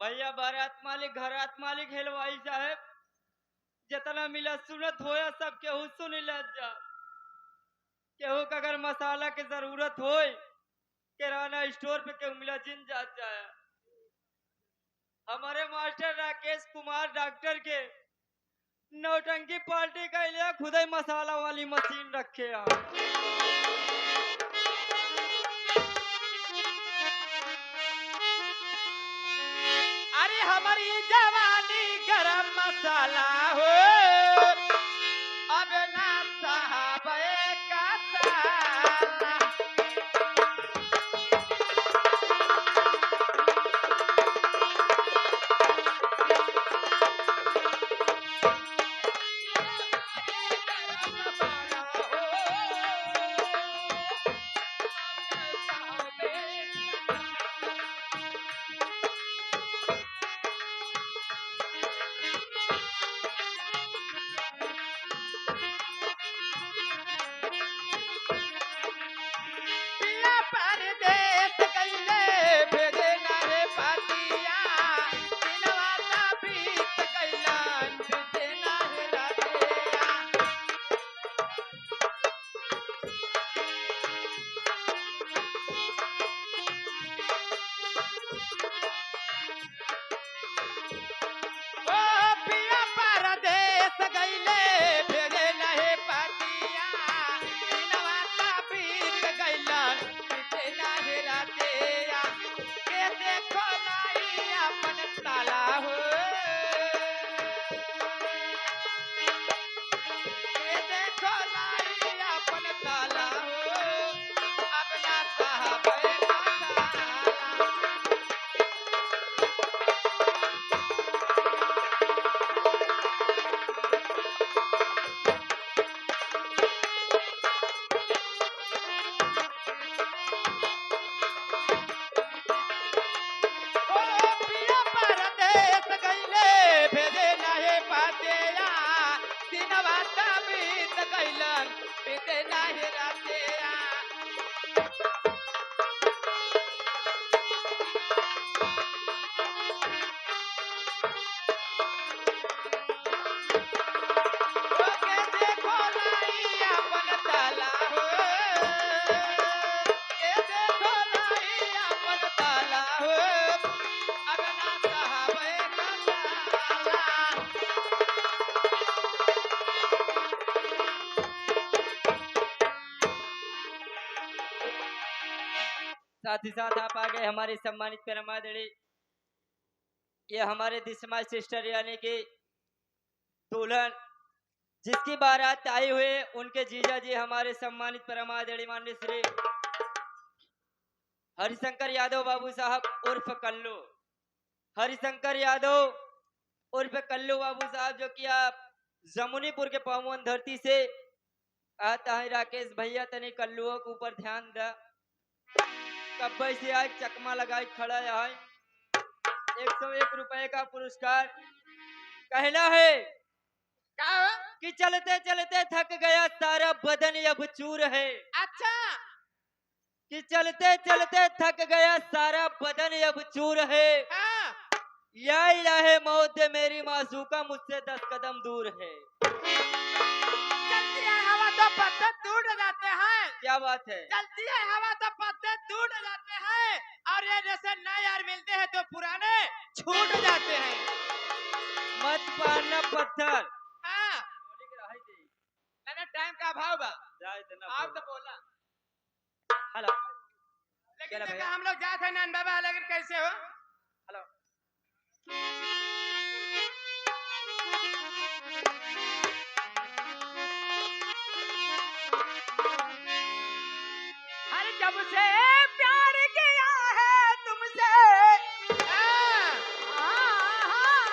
भैया बारात मालिक घरात मालिक हेलवाई साहब जितना मिला सुनत होया सब केहू सुन ले जा। केहू का अगर मसाला के जरूरत हो किराना स्टोर पे केहू मिला जिन जा जाए। हमारे मास्टर राकेश कुमार डॉक्टर के नौटंकी पार्टी का लिए खुद ही मसाला वाली मशीन रखे हैं। अरे हमारी जवानी गरम मसाला हो अब ना साहबे का साला। परदेस गईले भेजे ना रे पातिया दिनवा ता बीत गईलन बीते ना रे रातिया। ओ पिया परदेस गईले भेजे ना रे पातिया दिनवा ता बीत गईलन बीते ना रे रातिया। के देखो लाई अपन ताला हो के देखो लाई अपन ताला हो अपना साहबे का साला। ओ पिया परदेस गईले भेजे नाहे पातिया दिनवा ता बीत गईलन बीते नाहे रातिया। ओ के देखो लाई अपन ताला हो के देखो लाई अपन ताला हो अपना साहबे का साला। साथ ही साथ आप आ गए हमारे सम्मानित परमादेवी। ये हमारे दिशमा सिस्टर यानी कि दुल्हन जिसकी बारात आई हुए उनके जीजा जी हमारे सम्मानित परमादेवी माननीय श्री हरिशंकर यादव बाबू साहब उर्फ कल्लू। हरिशंकर यादव उर्फ कल्लू बाबू साहब जो कि आप जमुनीपुर के पावन धरती से आता है। राकेश भैया तनी कल्लुओं के ऊपर ध्यान दा कब्बई से आज चकमा लगाई खड़ा है। 101 रुपए का पुरस्कार। कहना है का हो? कि चलते चलते थक गया सारा बदन अब चूर है। अच्छा कि चलते चलते थक गया सारा बदन अब चूर है। हाँ या इलाहे मौत मेरी मासूका मुझसे 10 कदम दूर है। चलती है हवा तो पत्ते टूट जाते हैं। क्या बात है। चलती है हवा तो पत्ते टूट जाते हैं और ये जैसे नए यार मिलते हैं तो पुराने छूट जाते हैं। मत पाना पत्थर। हाँ मैंने टाइम का अभाव बा आप तो बोला हेलो लेकिन क्या देखा भैया? हम लोग जाते हैं नंद बाबा लेकिन कैसे हो। हेलो अरे जब से